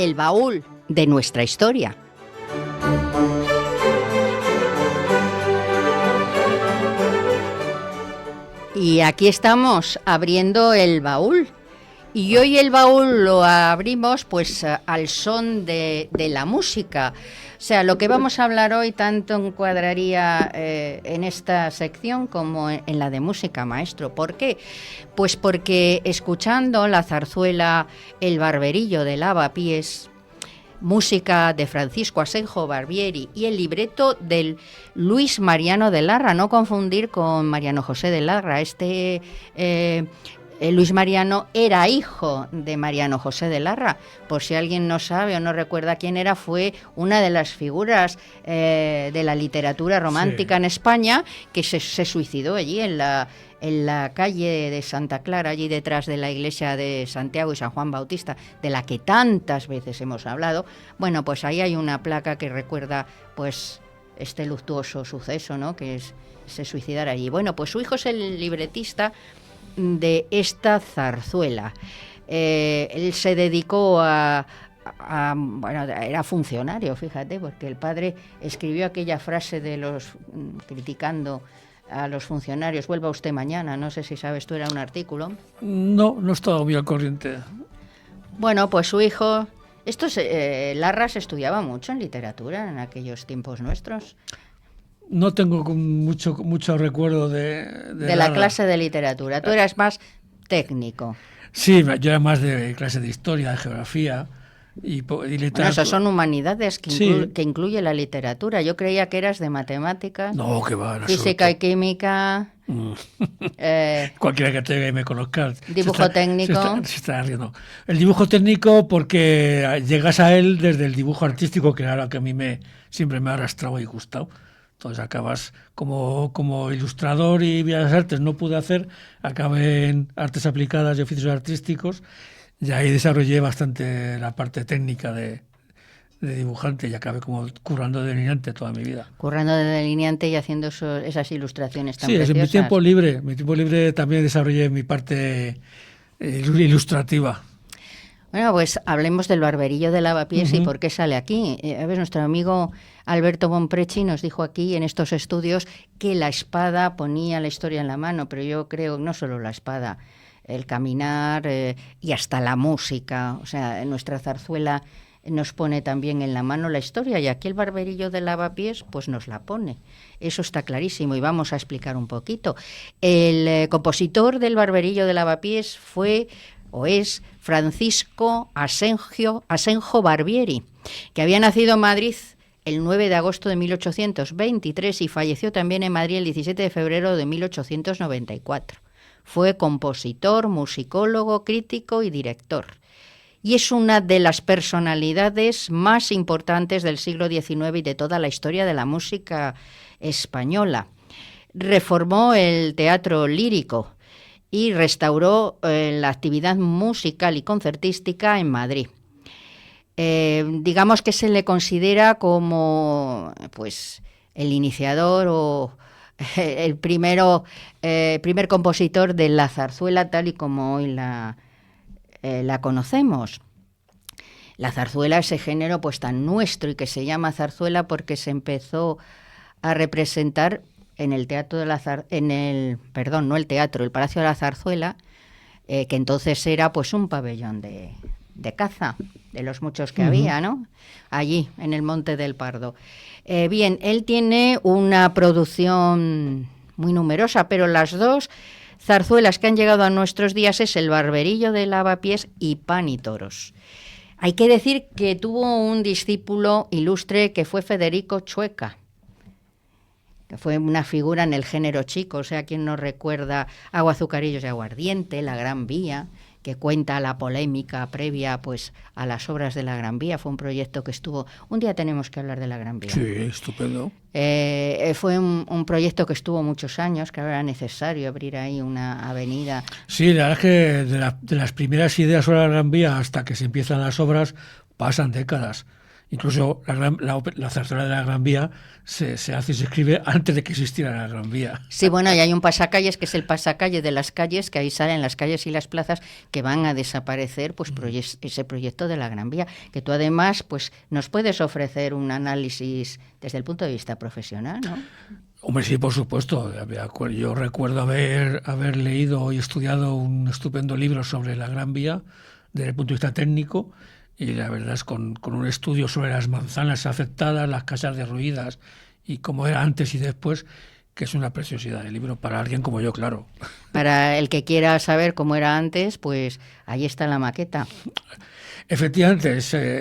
el baúl de nuestra historia. Y aquí estamos abriendo el baúl. Y hoy el baúl lo abrimos pues al son de la música. O sea, lo que vamos a hablar hoy tanto encuadraría en esta sección como en la de música, maestro. ¿Por qué? Pues porque escuchando la zarzuela El Barberillo de Lavapiés, música de Francisco Asenjo Barbieri y el libreto del Luis Mariano de Larra, no confundir con Mariano José de Larra. Luis Mariano era hijo de Mariano José de Larra. Por si alguien no sabe o no recuerda quién era, fue una de las figuras de la literatura romántica en España, que se suicidó allí en la calle de Santa Clara, allí detrás de la iglesia de Santiago y San Juan Bautista, de la que tantas veces hemos hablado. Bueno, pues ahí hay una placa que recuerda pues este luctuoso suceso, ¿no?, que se suicidara allí. Bueno, pues su hijo es el libretista de esta zarzuela. Él se dedicó bueno, era funcionario, fíjate, porque el padre escribió aquella frase criticando a los funcionarios: vuelva usted mañana. No sé si sabes tú, era un artículo. No estaba muy al corriente. Bueno, pues su hijo... Larra se estudiaba mucho en literatura en aquellos tiempos nuestros. No tengo mucho recuerdo de la clase de literatura. Tú eras más técnico. Sí, yo era más de clase de historia, de geografía y literatura. Bueno, esas son humanidades que incluye la literatura. Yo creía que eras de matemáticas. No, que va. Física y química. Cualquiera que te me conozca. Dibujo técnico. Se está riendo. El dibujo técnico, porque llegas a él desde el dibujo artístico, que era lo que a mí siempre me ha arrastrado y gustado. Entonces acabas como ilustrador y bellas artes no pude hacer, acabé en artes aplicadas y oficios artísticos, y ahí desarrollé bastante la parte técnica de dibujante, y acabé como currando de delineante toda mi vida. Currando de delineante y haciendo esas ilustraciones tan preciosas. Sí, en mi tiempo libre también desarrollé mi parte ilustrativa. Bueno, pues hablemos del Barberillo de Lavapiés y por qué sale aquí. A ver, nuestro amigo Alberto Bonpreci nos dijo aquí en estos estudios que la espada ponía la historia en la mano, pero yo creo no solo la espada, el caminar y hasta la música. O sea, nuestra zarzuela nos pone también en la mano la historia, y aquí el Barberillo de Lavapiés pues nos la pone. Eso está clarísimo y vamos a explicar un poquito. El compositor del Barberillo de Lavapiés es Francisco Asenjo Barbieri, que había nacido en Madrid el 9 de agosto de 1823 y falleció también en Madrid el 17 de febrero de 1894. Fue compositor, musicólogo, crítico y director. Y es una de las personalidades más importantes del siglo XIX y de toda la historia de la música española. Reformó el teatro lírico y restauró la actividad musical y concertística en Madrid. Digamos que se le considera como pues el iniciador o el primer compositor de la zarzuela tal y como hoy la conocemos. La zarzuela, ese género pues tan nuestro y que se llama zarzuela porque se empezó a representar en el teatro el Palacio de la Zarzuela, que entonces era pues un pabellón de caza, de los muchos que había, ¿no?, allí en el Monte del Pardo. Bien, él tiene una producción muy numerosa, pero las dos zarzuelas que han llegado a nuestros días es El Barberillo de Lavapiés y Pan y Toros. Hay que decir que tuvo un discípulo ilustre que fue Federico Chueca, que fue una figura en el género chico. O sea, quien no recuerda Agua, Azucarillos y Aguardiente, La Gran Vía, que cuenta la polémica previa pues a las obras de la Gran Vía. Fue un proyecto que estuvo... Un día tenemos que hablar de la Gran Vía. Sí, estupendo. Fue un proyecto que estuvo muchos años, que ahora era necesario abrir ahí una avenida. Sí, la verdad es que de las primeras ideas sobre la Gran Vía hasta que se empiezan las obras pasan décadas. Incluso la zarzuela de la Gran Vía se hace y se escribe antes de que existiera la Gran Vía. Sí, bueno, y hay un pasacalles que es el pasacalle de las calles, que ahí salen las calles y las plazas que van a desaparecer, pues ese proyecto de la Gran Vía, que tú además pues nos puedes ofrecer un análisis desde el punto de vista profesional, ¿no? Hombre, sí, por supuesto. Yo recuerdo haber leído y estudiado un estupendo libro sobre la Gran Vía desde el punto de vista técnico, y la verdad es con un estudio sobre las manzanas afectadas, las casas derruidas y cómo era antes y después, que es una preciosidad de libro para alguien como yo, claro. Para el que quiera saber cómo era antes, pues ahí está la maqueta. Efectivamente,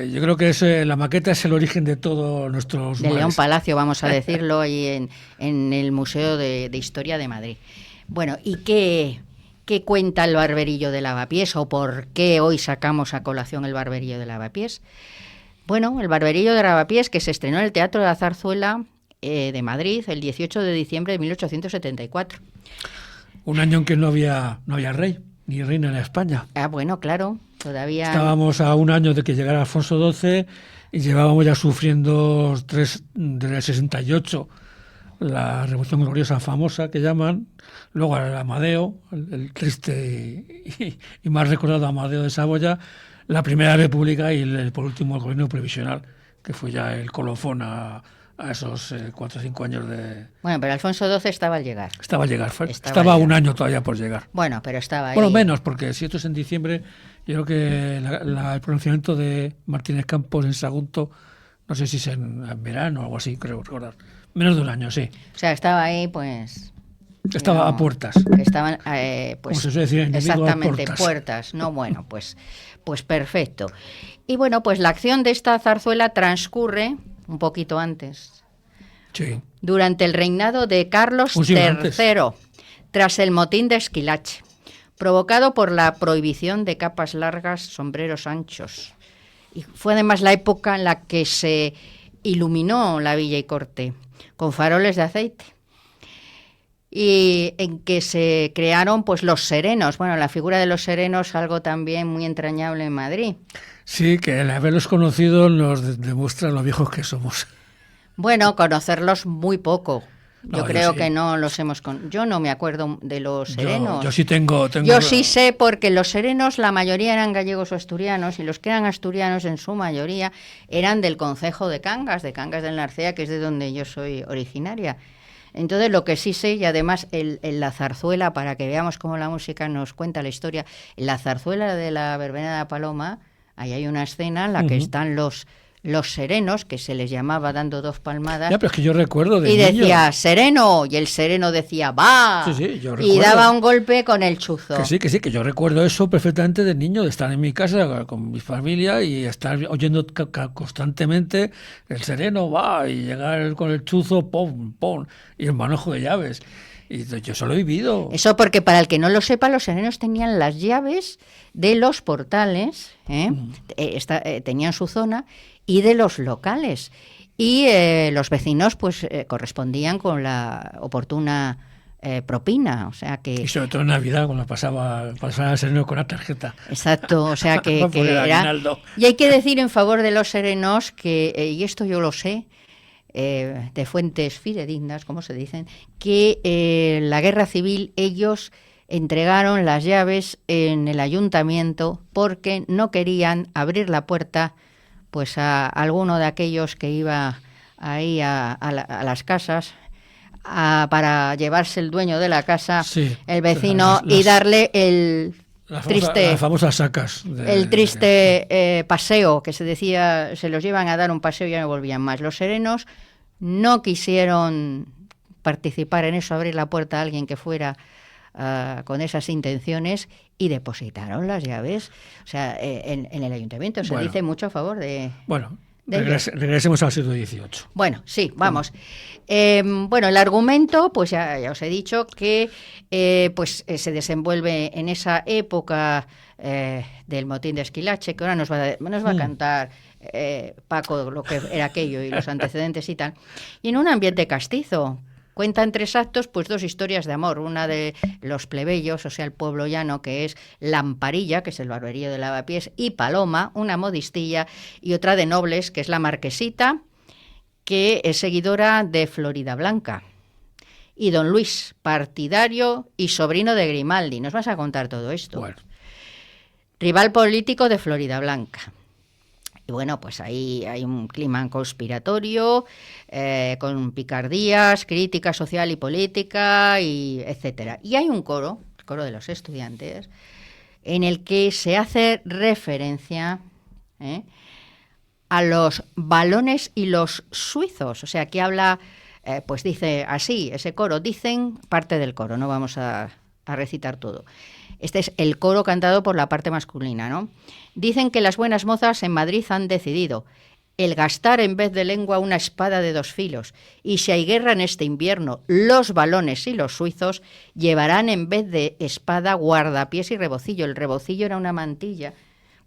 yo creo que la maqueta es el origen de todos nuestros de males. León Palacio, vamos a decirlo, ahí en el Museo de Historia de Madrid. Bueno, ¿y qué cuenta el Barberillo de Lavapiés, o por qué hoy sacamos a colación el Barberillo de Lavapiés? Bueno, el Barberillo de Lavapiés, que se estrenó en el Teatro de la Zarzuela de Madrid el 18 de diciembre de 1874. Un año en que no había rey ni reina en España. Ah, bueno, claro, todavía... Estábamos a un año de que llegara Alfonso XII y llevábamos ya sufriendo desde el 68 la Revolución Gloriosa famosa que llaman, luego el Amadeo, el triste y más recordado Amadeo de Saboya, la Primera República y por último el gobierno provisional, que fue ya el colofón a esos 4 o 5 años de... Bueno, pero Alfonso XII estaba al llegar. Estaba un año todavía por llegar. Bueno, pero estaba ahí. Bueno, menos, porque si esto es en diciembre, yo creo que el pronunciamiento de Martínez Campos en Sagunto, no sé si es en verano o algo así, creo recordar. Menos de un año, sí. O sea, estaba ahí, pues... Estaba a puertas. Estaban, pues... Como se suele decir, exactamente, puertas. No, bueno, pues perfecto. Y bueno, pues la acción de esta zarzuela transcurre un poquito antes. Sí. Durante el reinado de Carlos III, tras el motín de Esquilache, provocado por la prohibición de capas largas, sombreros anchos. Y fue además la época en la que se iluminó la villa y corte con faroles de aceite, y en que se crearon pues los serenos. Bueno, la figura de los serenos, algo también muy entrañable en Madrid. Sí, que el haberlos conocido nos demuestra lo viejos que somos. Bueno, conocerlos muy poco. Yo creo sí. Que no los hemos... Yo no me acuerdo de los serenos. Yo sí tengo... Yo sí sé, porque los serenos, la mayoría eran gallegos o asturianos, y los que eran asturianos en su mayoría eran del concejo de Cangas del Narcea, que es de donde yo soy originaria. Entonces, lo que sí sé, y además en la zarzuela, para que veamos cómo la música nos cuenta la historia, en la zarzuela de la verbena de la Paloma, ahí hay una escena en la que están los serenos, que se les llamaba dando 2 palmadas. Ya, pero es que yo recuerdo de y niño. Decía, sereno, y el sereno decía, va. Sí, yo recuerdo. Y daba un golpe con el chuzo. Que sí, que yo recuerdo eso perfectamente de niño, de estar en mi casa con mi familia y estar oyendo constantemente el sereno, va, y llegar con el chuzo, pom, pom, y el manojo de llaves. Y yo eso lo he vivido. Eso porque, para el que no lo sepa, los serenos tenían las llaves de los portales, tenían su zona, y de los locales. Y los vecinos pues correspondían con la oportuna propina, o sea que... Y sobre todo en Navidad, cuando pasaba el sereno con la tarjeta. Exacto, o sea que era... Y hay que decir en favor de los serenos que, y esto yo lo sé, de fuentes fidedignas, como se dicen, que la guerra civil ellos entregaron las llaves en el ayuntamiento porque no querían abrir la puerta pues a alguno de aquellos que iba ahí a las casas para llevarse el dueño de la casa, sí, el vecino, y darle el las famosas sacas. El triste paseo, que se decía, se los llevan a dar un paseo y ya no volvían más. Los serenos no quisieron participar en eso, abrir la puerta a alguien que fuera con esas intenciones, y depositaron las llaves. O sea, en el ayuntamiento se dice mucho a favor de... Bueno, regresemos al siglo XVIII. Bueno, sí, vamos. Bueno, el argumento, pues ya os he dicho que se desenvuelve en esa época del motín de Esquilache, que ahora nos va a cantar Paco lo que era aquello y los antecedentes y tal. Y en un ambiente castizo, Cuenta en 3 actos pues 2 historias de amor, una de los plebeyos, o sea, el pueblo llano, que es Lamparilla, que es el barberío de Lavapiés, y Paloma, una modistilla, y otra de nobles, que es la Marquesita, que es seguidora de Florida Blanca. Y don Luis, partidario y sobrino de Grimaldi. Nos vas a contar todo esto. Bueno. Rival político de Florida Blanca. Y bueno, pues ahí hay un clima conspiratorio, con picardías, crítica social y política, y etcétera. Y hay un coro, el coro de los estudiantes, en el que se hace referencia a los valones y los suizos. O sea, que habla, pues dice así, ese coro, dicen parte del coro, no vamos a recitar todo. Este es el coro cantado por la parte masculina, ¿no? Dicen que las buenas mozas en Madrid han decidido el gastar en vez de lengua una espada de 2 filos, y si hay guerra en este invierno, los valones y los suizos llevarán en vez de espada guardapiés y rebocillo. El rebocillo era una mantilla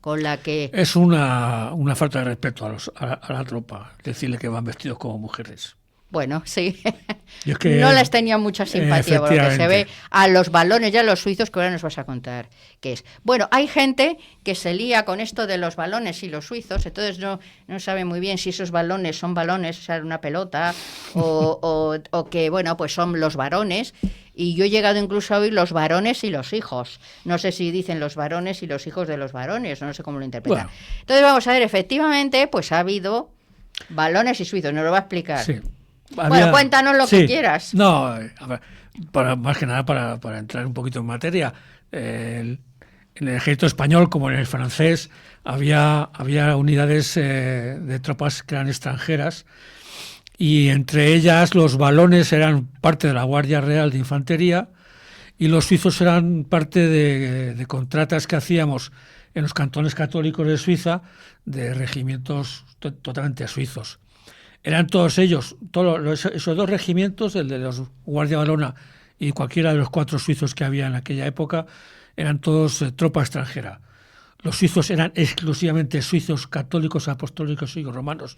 con la que... Es una falta de respeto a la tropa, decirle que van vestidos como mujeres. Bueno, sí. Es que, no les tenía mucha simpatía por lo que se ve a los balones y a los suizos, que ahora nos vas a contar qué es. Bueno, hay gente que se lía con esto de los balones y los suizos, entonces no sabe muy bien si esos balones son balones, o sea, una pelota, o que, bueno, pues son los varones. Y yo he llegado incluso a oír los varones y los hijos. No sé si dicen los varones y los hijos de los varones, no sé cómo lo interpretan. Bueno. Entonces vamos a ver, efectivamente, pues ha habido balones y suizos, nos lo va a explicar. Sí. Bueno, cuéntanos lo que quieras. No, a ver, más que nada para entrar un poquito en materia. En el ejército español, como en el francés, había unidades de tropas que eran extranjeras, y entre ellas los valones eran parte de la Guardia Real de Infantería y los suizos eran parte de contratas que hacíamos en los cantones católicos de Suiza de regimientos totalmente suizos. Eran todos ellos, esos 2 regimientos, el de los Guardia Valona y cualquiera de los 4 suizos que había en aquella época, eran todos tropa extranjera. Los suizos eran exclusivamente suizos católicos, apostólicos y romanos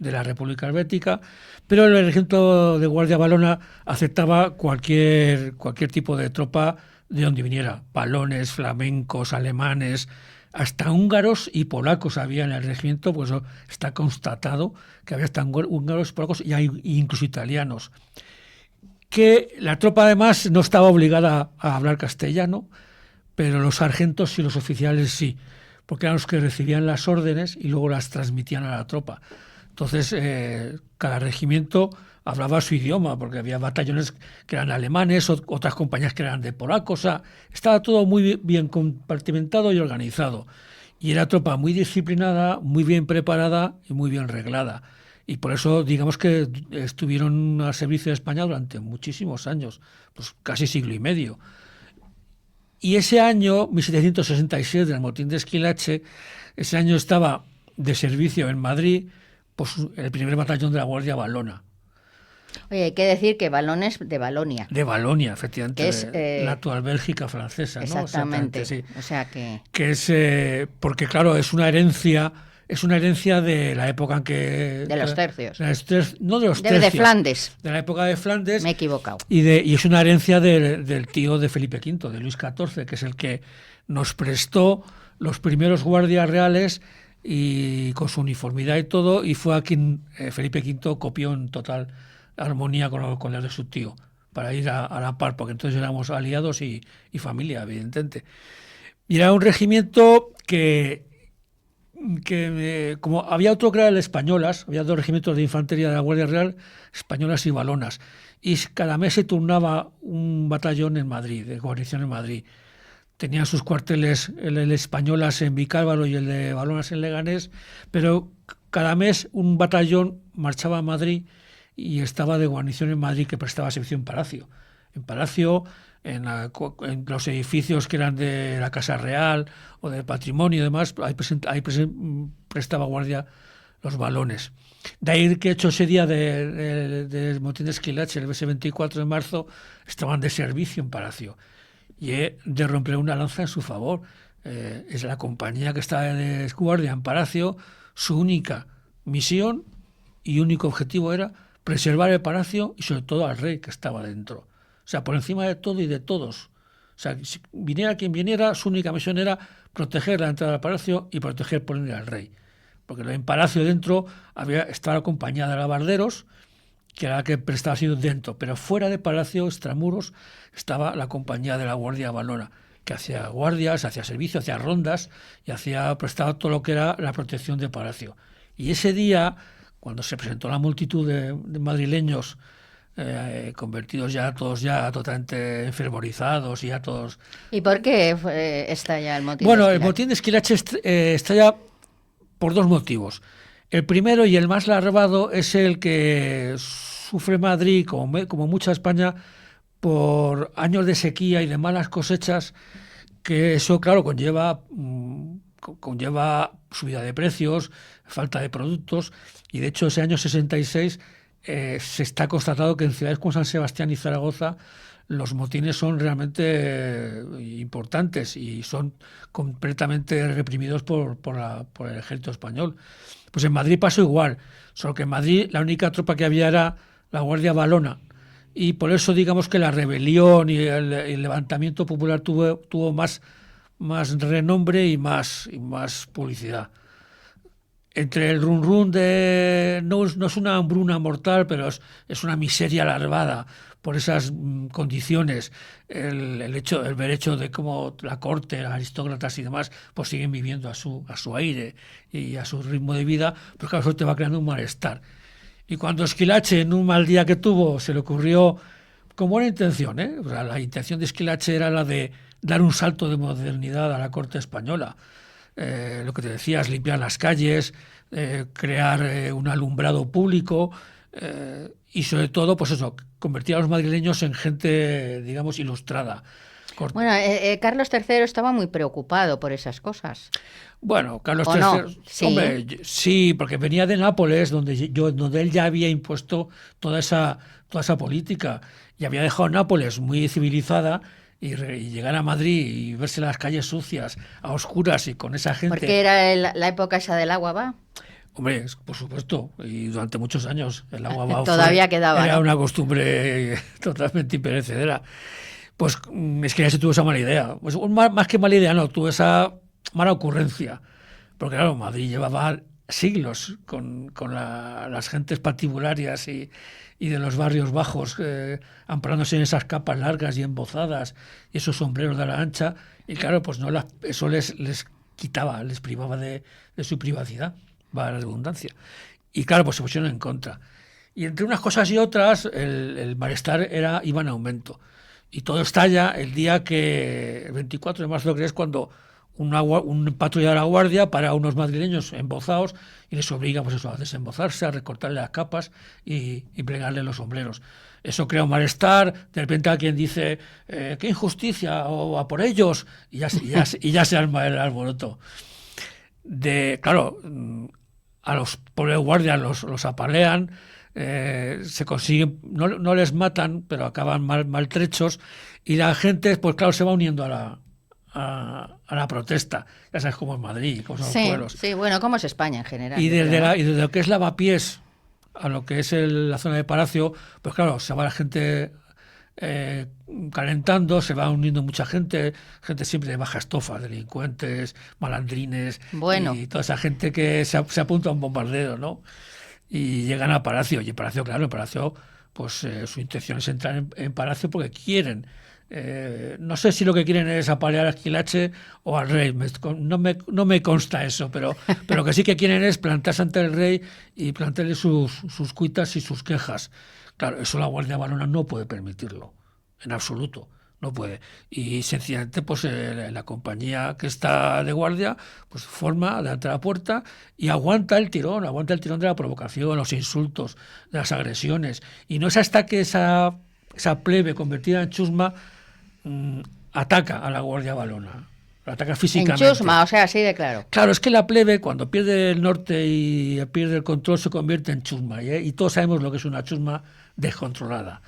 de la República Helvética, pero el regimiento de Guardia Valona aceptaba cualquier tipo de tropa de donde viniera, valones, flamencos, alemanes, hasta húngaros y polacos había en el regimiento, pues está constatado que había hasta húngaros, polacos y hay incluso italianos. Que la tropa además no estaba obligada a hablar castellano, pero los sargentos y los oficiales sí, porque eran los que recibían las órdenes y luego las transmitían a la tropa. Entonces, cada regimiento hablaba su idioma, porque había batallones que eran alemanes, otras compañías que eran de polacos, o sea, estaba todo muy bien compartimentado y organizado. Y era tropa muy disciplinada, muy bien preparada y muy bien reglada. Y por eso, digamos que estuvieron al servicio de España durante muchísimos años, pues casi siglo y medio. Y ese año, 1767, el motín de Esquilache, ese año estaba de servicio en Madrid, pues el primer batallón de la Guardia Valona. Oye, hay que decir que Balones de Valonia. De Valonia, efectivamente, que es, la actual Bélgica francesa, ¿no? Exactamente, sí. O sea que es porque claro, es una herencia de la época en que... De los tercios. No de los tercios. De Flandes. De la época de Flandes. Me he equivocado. Y es una herencia del tío de Felipe V, de Luis XIV, que es el que nos prestó los primeros guardias reales y con su uniformidad y todo, y fue a quien Felipe V copió en total armonía con el de su tío, para ir a la par, porque entonces éramos aliados y familia, evidentemente. Y era un regimiento que como había otro que era el Españolas, había 2 regimientos de infantería de la Guardia Real, Españolas y Valonas, y cada mes se turnaba un batallón en Madrid, de guarnición en Madrid. Tenían sus cuarteles el Españolas en Vicálvaro y el de Valonas en Leganés, pero cada mes un batallón marchaba a Madrid y estaba de guarnición en Madrid, que prestaba servicio en Palacio. En Palacio, en los edificios que eran de la Casa Real o del patrimonio y demás, ahí prestaba guardia los Valones. De ahí que hecho ese día del motín de Esquilache, el 24 de marzo, estaban de servicio en Palacio. Y he de romper una lanza en su favor. Es la compañía que está de guardia en Palacio, su única misión y único objetivo era preservar el palacio y sobre todo al rey que estaba dentro. O sea, por encima de todo y de todos. O sea, si viniera quien viniera, su única misión era proteger la entrada al palacio y proteger por ende al rey. Porque en palacio dentro estaba acompañada de alabarderos, que era la que prestaba sido dentro, pero fuera de palacio, extramuros, estaba la compañía de la Guardia Valona, que hacía guardias, hacía servicio, hacía rondas y prestaba todo lo que era la protección de palacio. Y ese día, cuando se presentó la multitud de madrileños, convertidos ya todos ya totalmente enfervorizados y ya todos... ¿Y por qué estalla el motín? Bueno, el motín de Esquilache estalla por dos motivos. El primero y el más larvado es el que sufre Madrid, como mucha España, por años de sequía y de malas cosechas, que eso, claro, conlleva subida de precios, falta de productos, y de hecho ese año 66 se está constatado que en ciudades como San Sebastián y Zaragoza los motines son realmente importantes y son completamente reprimidos por el ejército español. Pues en Madrid pasó igual, solo que en Madrid la única tropa que había era la Guardia Valona, y por eso digamos que la rebelión y el levantamiento popular tuvo más renombre y más publicidad. Entre el run de no es una hambruna mortal, pero es una miseria larvada por esas condiciones, el ver hecho de cómo la corte, los aristócratas y demás, pues siguen viviendo a su aire y a su ritmo de vida, pues claro, eso te va creando un malestar. Y cuando Esquilache, en un mal día que tuvo, se le ocurrió, con buena intención, o sea, la intención de Esquilache era la de dar un salto de modernidad a la corte española. Lo que te decías, limpiar las calles, crear un alumbrado público y sobre todo, pues eso, convertir a los madrileños en gente, digamos, ilustrada. Bueno, Carlos III estaba muy preocupado por esas cosas. Bueno, Carlos ¿O III, no? Sí. hombre, sí, porque venía de Nápoles, donde él ya había impuesto toda esa política y había dejado Nápoles muy civilizada. Y llegar a Madrid y verse las calles sucias, a oscuras y con esa gente... Porque era la época esa del agua, ¿va? Hombre, por supuesto, y durante muchos años el agua va todavía quedaba, era ¿no? una costumbre totalmente imperecedera. Pues es que ya se tuvo esa mala idea. Pues, más que mala idea, no, tuvo esa mala ocurrencia. Porque claro, Madrid llevaba siglos con las gentes patibularias y de los barrios bajos, amparándose en esas capas largas y embozadas y esos sombreros de la ancha, y claro, pues eso les quitaba, les privaba de su privacidad, va la redundancia. Y claro, pues se pusieron en contra. Y entre unas cosas y otras, el malestar iba en aumento. Y todo estalla el día el 24 de marzo, que es cuando un patrulla de la guardia para unos madrileños embozados y les obliga, pues eso, a desembozarse, a recortarle las capas y plegarle los sombreros. Eso crea un malestar. De repente alguien dice qué injusticia, o a por ellos, y ya se arma el alboroto. Claro, a los pobres guardias los apalean, se consiguen, no les matan, pero acaban maltrechos, y la gente, pues claro, se va uniendo a la protesta. Ya sabes cómo es Madrid, cómo son los pueblos. Sí, bueno, cómo es España en general. Y desde lo que es Lavapiés a lo que es la zona de Palacio, pues claro, se va la gente calentando, se va uniendo mucha gente siempre de baja estofa, delincuentes, malandrines, bueno, y toda esa gente que se apunta a un bombardeo, ¿no? Y llegan a Palacio, y en Palacio, claro, en Palacio, pues su intención es entrar en Palacio porque quieren. No sé si lo que quieren es apalear a Esquilache o al rey, no me consta eso, pero que sí que quieren es plantarse ante el rey y plantearle sus cuitas y sus quejas. Claro, eso la Guardia Valona no puede permitirlo, en absoluto, no puede. Y sencillamente, pues la compañía que está de guardia, pues forma delante de la puerta y aguanta el tirón de la provocación, los insultos, de las agresiones. Y no es hasta que esa plebe convertida en chusma ataca a la Guardia Valona, la ataca físicamente. En chusma, o sea, así de claro. Claro, es que la plebe, cuando pierde el norte y pierde el control, se convierte en chusma, y todos sabemos lo que es una chusma descontrolada.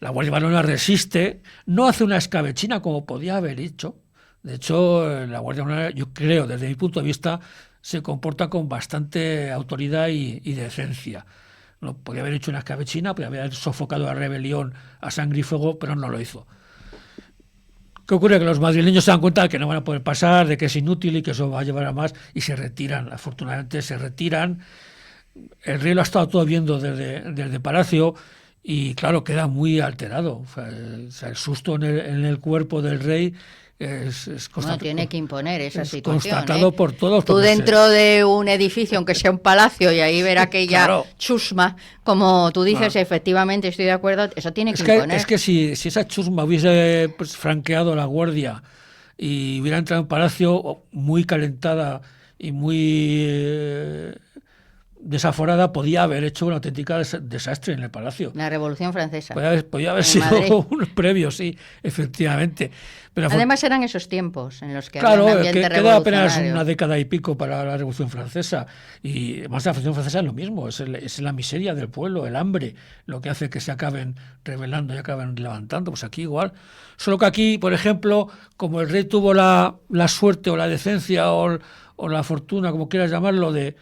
La Guardia Valona resiste, no hace una escabechina como podía haber hecho. De hecho, la Guardia Valona, yo creo, desde mi punto de vista, se comporta con bastante autoridad y decencia. No, podía haber hecho una escabechina, podía haber sofocado la rebelión a sangre y fuego, pero no lo hizo. ¿Qué ocurre? Que los madrileños se dan cuenta de que no van a poder pasar, de que es inútil y que eso va a llevar a más, y se retiran. Afortunadamente se retiran. El rey lo ha estado todo viendo desde Palacio y, claro, queda muy alterado. O sea, el susto en el cuerpo del rey es No tiene que imponer esa situación. Constatado por todos. Tú dentro de un edificio, aunque sea un palacio, y ahí ver aquella claro. chusma, como tú dices, efectivamente estoy de acuerdo, eso tiene que imponer. Es que si esa chusma hubiese franqueado la guardia y hubiera entrado en palacio muy calentada y muy desaforada, podía haber hecho una auténtica desastre en el palacio. La Revolución Francesa. Podía haber sido un previo, sí, efectivamente. Pero además eran esos tiempos en los que claro, había un ambiente queda apenas revolucionario. una década y pico para la Revolución Francesa. Y además la Revolución Francesa es lo mismo, es la miseria del pueblo, el hambre, lo que hace que se acaben rebelando y acaben levantando. Pues aquí igual. Solo que aquí, por ejemplo, como el rey tuvo la suerte o la decencia o la fortuna, como quieras llamarlo, de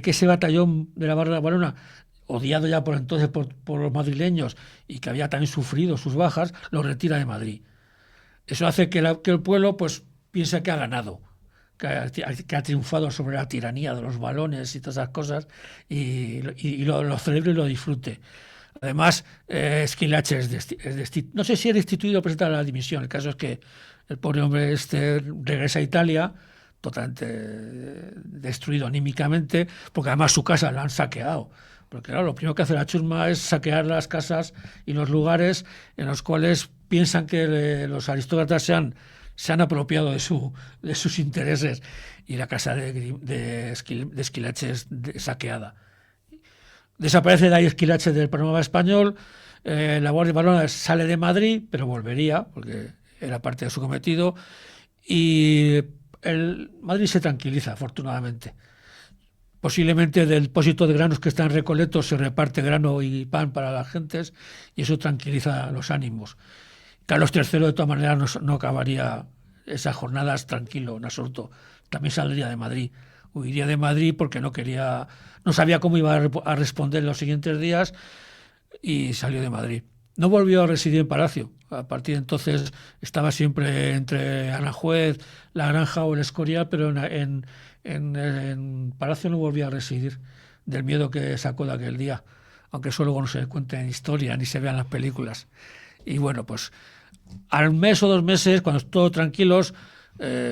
que ese batallón de la Barra Barona, odiado ya por entonces por los madrileños y que había también sufrido sus bajas, lo retira de Madrid. Eso hace que el pueblo pues piense que ha ganado, que ha triunfado sobre la tiranía de los balones y todas esas cosas, y lo celebre y lo disfrute. Además, Squillace no sé si es destituido o presenta la dimisión. El caso es que el pobre hombre regresa a Italia totalmente destruido anímicamente, porque además su casa la han saqueado. Porque claro, lo primero que hace la chusma es saquear las casas y los lugares en los cuales piensan que los aristócratas se han apropiado de sus intereses, y la casa de Squillace es saqueada. Desaparece de ahí Squillace del panorama español. La Guardia Barona sale de Madrid, pero volvería, porque era parte de su cometido, y Madrid se tranquiliza, afortunadamente. Posiblemente del depósito de granos que está en Recoleto se reparte grano y pan para las gentes, y eso tranquiliza los ánimos. Carlos III, de todas maneras, no acabaría esas jornadas tranquilo, en absoluto. También saldría de Madrid. Huiría de Madrid porque no sabía cómo iba a responder en los siguientes días, y salió de Madrid. No volvió a residir en Palacio. A partir de entonces estaba siempre entre Aranjuez, La Granja o el Escorial, pero en Palacio no volvía a residir, del miedo que sacó de aquel día, aunque eso luego no se cuenta en historia ni se vean las películas. Y bueno, pues al mes o 2 meses, cuando todos tranquilos,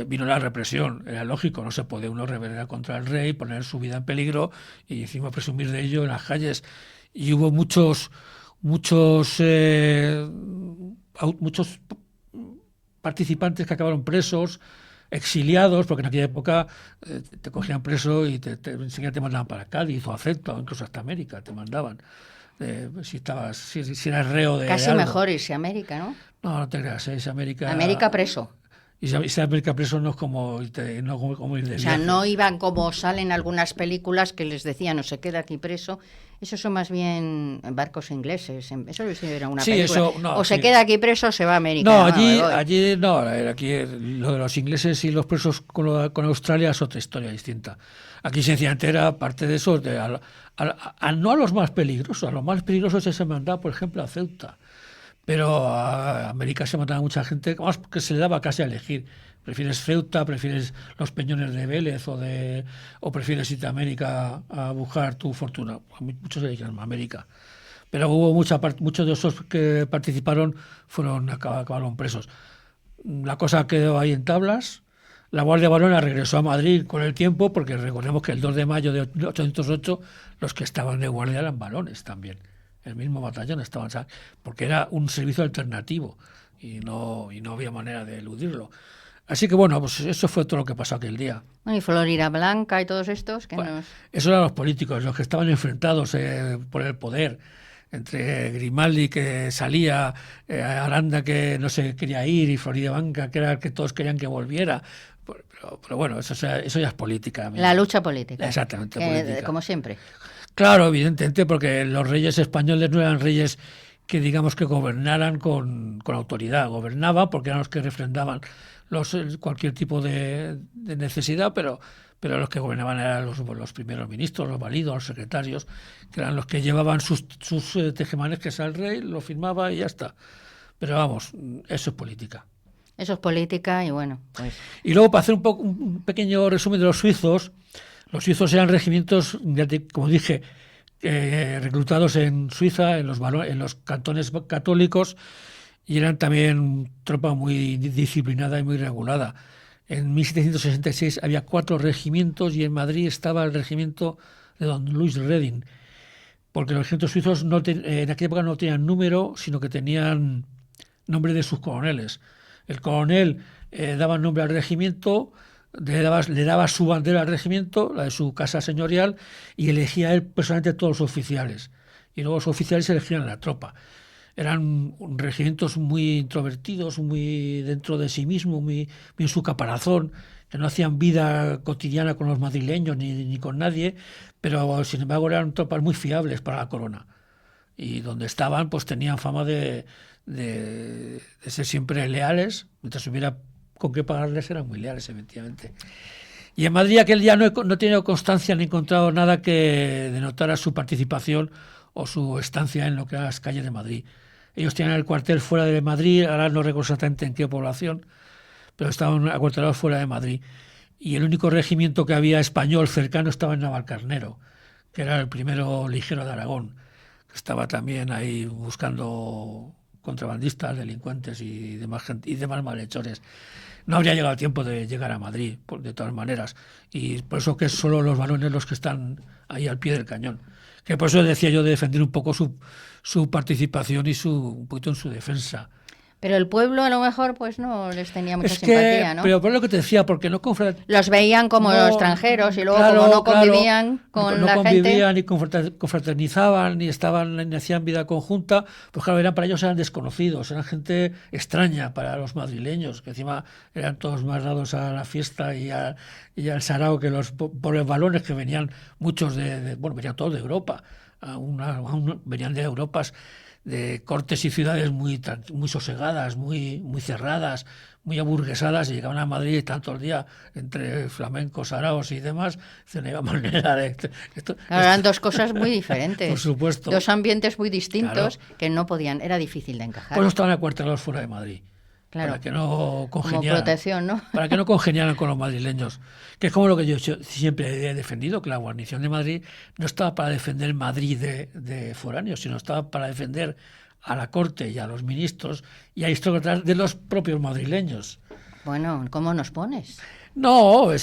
vino la represión. Era lógico, no se puede uno rebelar contra el rey, poner su vida en peligro y encima presumir de ello en las calles. Y hubo muchos participantes que acabaron presos, exiliados, porque en aquella época te cogían preso y enseguida te mandaban para Cádiz o a Ceuta o incluso hasta América, te mandaban. Si eras reo de casi algo. Mejor irse a América, ¿no? No te creas, irse a América... América preso. Irse a América preso no es como ir de viaje. O sea, no iban como salen algunas películas que les decían, no se queda aquí preso. Esos son más bien barcos ingleses. Eso era una película. Se queda aquí preso o se va a América. No, allí no. Aquí lo de los ingleses y los presos con Australia es otra historia distinta. Aquí sencillamente era parte de eso, no a los más peligrosos. A los más peligrosos se mandaba, por ejemplo, a Ceuta. Pero a América se mataba mucha gente, más porque se le daba casi a elegir. ¿Prefieres Ceuta, prefieres los peñones de Vélez o prefieres irte a América a buscar tu fortuna? Muchos eligieron América. Pero hubo muchos de esos que participaron acabaron presos. La cosa quedó ahí en tablas. La Guardia Barona regresó a Madrid con el tiempo, porque recordemos que el 2 de mayo de 1808 los que estaban de guardia eran balones también. El mismo batallón estaban, porque era un servicio alternativo y no había manera de eludirlo. Así que bueno, pues eso fue todo lo que pasó aquel día. Bueno, y Florida Blanca y todos estos, Esos eran los políticos, los que estaban enfrentados por el poder, entre Grimaldi, que salía, Aranda, que no se quería ir, y Florida Blanca, que era el que todos querían que volviera. Pero bueno, eso ya es política. La lucha política. Exactamente, política. Como siempre. Claro, evidentemente, porque los reyes españoles no eran reyes que digamos que gobernaran con autoridad. Gobernaban porque eran los que refrendaban cualquier tipo de necesidad, pero pero los que gobernaban eran los primeros ministros, los validos, los secretarios, que eran los que llevaban sus tejemanejes al rey, lo firmaba y ya está. Pero vamos, eso es política. Eso es política y bueno, pues... Y luego, para hacer un pequeño resumen de los suizos eran regimientos, como dije, reclutados en Suiza, en los cantones católicos, y eran también tropa muy disciplinada y muy regulada. En 1766 había 4 regimientos y en Madrid estaba el regimiento de don Luis Reding, porque los regimientos suizos en aquella época no tenían número, sino que tenían nombre de sus coroneles. El coronel daba nombre al regimiento, le daba su bandera al regimiento, la de su casa señorial, y elegía él personalmente todos los oficiales. Y luego los oficiales elegían la tropa. Eran regimientos muy introvertidos, muy dentro de sí mismos, muy en su caparazón, que no hacían vida cotidiana con los madrileños ni con nadie, pero sin embargo eran tropas muy fiables para la corona. Y donde estaban, pues tenían fama de ser siempre leales, mientras hubiera con qué pagarles eran muy leales, efectivamente. Y en Madrid aquel día no he tenido constancia ni encontrado nada que denotara su participación o su estancia en lo que eran las calles de Madrid. Ellos tenían el cuartel fuera de Madrid, ahora no recuerdo exactamente en qué población, pero estaban acuartelados fuera de Madrid. Y el único regimiento que había español cercano estaba en Navalcarnero, que era el primero ligero de Aragón, que estaba también ahí buscando contrabandistas, delincuentes y demás malhechores. No habría llegado el tiempo de llegar a Madrid, de todas maneras. Y por eso que es solo los varones los que están ahí al pie del cañón. Que por eso decía yo de defender un poco su participación y un poquito en su defensa. Pero el pueblo a lo mejor pues no les tenía mucha simpatía, ¿no? Pero por lo que te decía, porque no los veían como extranjeros y luego como no convivían con la gente. No convivían ni confraternizaban, ni hacían vida conjunta, pues claro, para ellos eran desconocidos, eran gente extraña para los madrileños, que encima eran todos más dados a la fiesta y al sarao que por los balones que venían muchos venían todos de Europa, venían de Europas, de cortes y ciudades muy sosegadas, muy cerradas, muy aburguesadas, y llegaban a Madrid y tanto el día entre flamencos, saraos y demás, se no iba manera de... Eran dos cosas muy diferentes. Por supuesto. Dos ambientes muy distintos, claro, que no podían, era difícil de encajar. Pues estaban acuartelados fuera de Madrid. Claro. Para que no congeniaran. Como protección, ¿no? Para que no congeniaran con los madrileños. Que es como lo que yo siempre he defendido, que la guarnición de Madrid no estaba para defender Madrid de foráneos, sino estaba para defender a la corte y a los ministros y a aristócratas de los propios madrileños. Bueno, ¿cómo nos pones? No, pero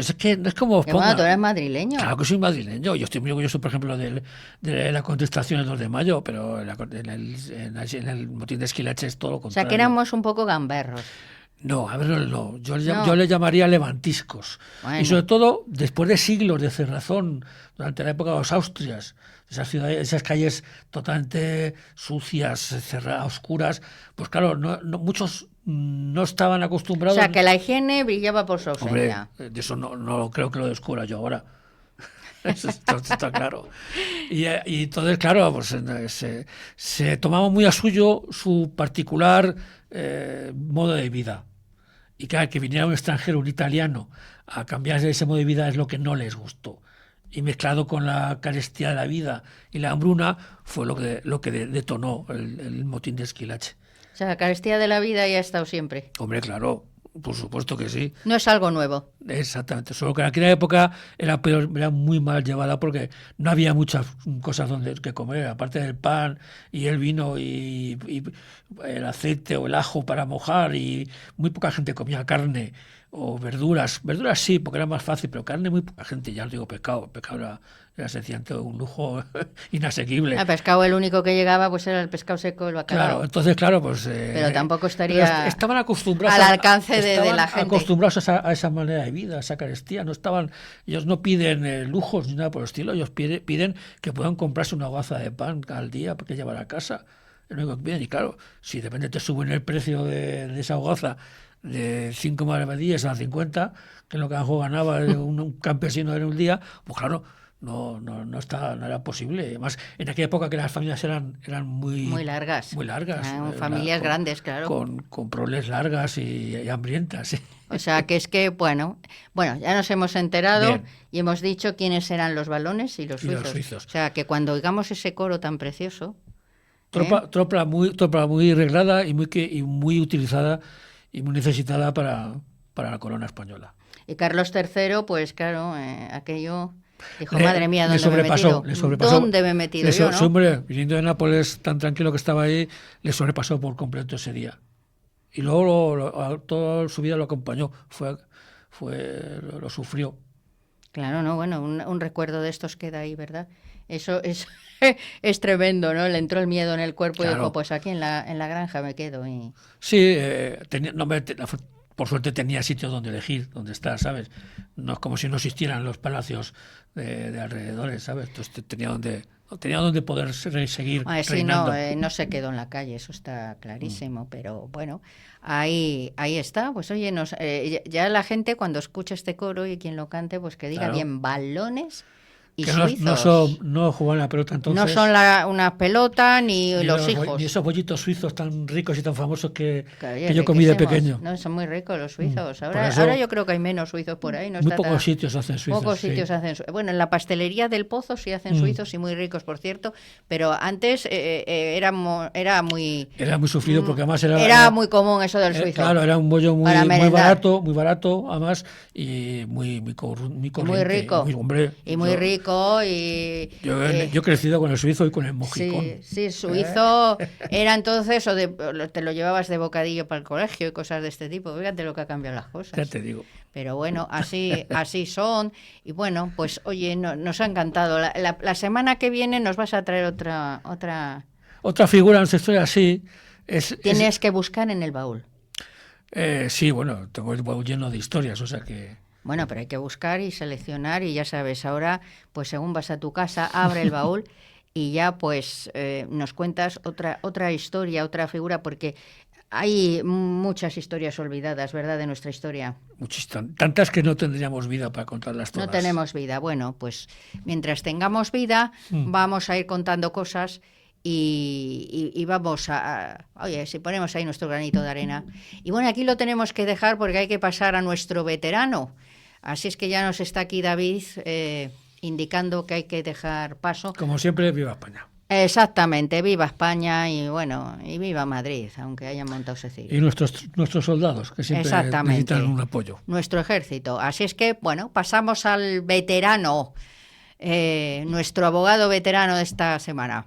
es que no es como... Bueno, tú eres madrileño. Claro que soy madrileño. Yo estoy muy orgulloso, por ejemplo, de la contestación del 2 de mayo, pero en el motín de Esquilache es todo lo contrario. O sea, que éramos un poco gamberros. No, a ver, no. Yo le llamaría levantiscos. Bueno. Y sobre todo, después de siglos de cerrazón, durante la época de los Austrias, esas ciudades, esas calles totalmente sucias, cerradas, oscuras, pues claro, muchos no estaban acostumbrados... O sea, que la higiene brillaba por su ausencia. Hombre, de eso no creo que lo descubra yo ahora. Eso está claro. Y entonces, claro, pues se tomaba muy a suyo su particular modo de vida. Y claro, que viniera un extranjero, un italiano, a cambiar ese modo de vida es lo que no les gustó. Y mezclado con la carestía de la vida y la hambruna fue lo que detonó el motín de Esquilache. O sea, la carestía de la vida ya ha estado siempre. Hombre, claro, por supuesto que sí. No es algo nuevo. Exactamente, solo que en aquella época era muy mal llevada porque no había muchas cosas que comer, aparte del pan y el vino y el aceite o el ajo para mojar, y muy poca gente comía carne o verduras. Verduras sí, porque era más fácil, pero carne muy poca gente, ya os digo pescado. Pescado era sencillamente un lujo inasequible. El pescado, el único que llegaba pues era el pescado seco, el bacalao. Claro, entonces claro, pues... pero tampoco estaría estaban acostumbrados al alcance de la gente. Acostumbrados a esa manera de vida, a esa carestía. Ellos no piden lujos ni nada por el estilo, ellos piden que puedan comprarse una hogaza de pan al día para llevar a casa. Es lo único que piden. Y claro, si de repente te suben el precio de esa hogaza de 5 maravedíes a 50, que es lo que ganaba un campesino en un día, pues claro, no era posible. Además, en aquella época que las familias eran muy largas. Muy largas. Familias grandes, claro. Con proles largas y hambrientas. ¿Sí? O sea, que es que, bueno, ya nos hemos enterado. Bien. Y hemos dicho quiénes eran los valones y los suizos. O sea, que cuando oigamos ese coro tan precioso... Tropa muy reglada y muy utilizada y muy necesitada para la corona española. Y Carlos III, pues claro, aquello... Dijo, madre mía, ¿dónde me he metido? ¿Dónde me he metido yo, no? Hombre, viniendo de Nápoles, tan tranquilo que estaba ahí, le sobrepasó por completo ese día. Y luego toda su vida lo acompañó, lo sufrió. Claro, no, bueno, un recuerdo de estos queda ahí, ¿verdad? Eso es tremendo, ¿no? Le entró el miedo en el cuerpo, claro. Y dijo, pues aquí en la granja me quedo. Y... Sí, por suerte tenía sitio donde elegir, donde estar, ¿sabes? No es como si no existieran los palacios de alrededores, ¿sabes? Entonces tenía donde poder seguir reinando. Sí, no se quedó en la calle, eso está clarísimo, pero bueno, ahí está. Pues oye, ya la gente cuando escucha este coro y quien lo cante, pues que diga, claro. Bien, balones y que suizos. No juegan la pelota entonces. No son una pelota ni los hijos. Ni esos bollitos suizos tan ricos y tan famosos que yo comí de pequeño. No, son muy ricos los suizos. Ahora yo creo que hay menos suizos por ahí. No muy pocos sitios hacen suizos. Pocos sitios hacen suizos. Bueno, en la pastelería del Pozo sí hacen suizos y muy ricos, por cierto. Pero antes era muy... Era muy sufrido porque además era muy común eso del suizo. Claro, era un bollo muy barato además y muy corriente. Muy rico. Muy rico y... Yo he crecido con el suizo y con el mojicón. Sí, suizo era entonces, te lo llevabas de bocadillo para el colegio y cosas de este tipo. Fíjate lo que ha cambiado las cosas. Ya te digo. Pero bueno, así son. Y bueno, pues oye, nos ha encantado. La semana que viene nos vas a traer otra figura en nuestra historia, sí. Tienes que buscar en el baúl. Sí, bueno, tengo el baúl lleno de historias, o sea que... Bueno, pero hay que buscar y seleccionar y ya sabes, ahora, pues según vas a tu casa, abre el baúl y ya pues nos cuentas otra historia, otra figura, porque hay muchas historias olvidadas, ¿verdad?, de nuestra historia. Muchísimas, tantas que no tendríamos vida para contarlas todas. No tenemos vida. Bueno, pues mientras tengamos vida, vamos a ir contando cosas y vamos oye, si ponemos ahí nuestro granito de arena. Y bueno, aquí lo tenemos que dejar porque hay que pasar a nuestro veterano. Así es que ya nos está aquí David indicando que hay que dejar paso. Como siempre, viva España. Exactamente, viva España y bueno, y viva Madrid, aunque hayan montado Cecilia. Y nuestros soldados, que siempre necesitan un apoyo. Nuestro ejército. Así es que, bueno, pasamos al veterano, nuestro abogado veterano de esta semana.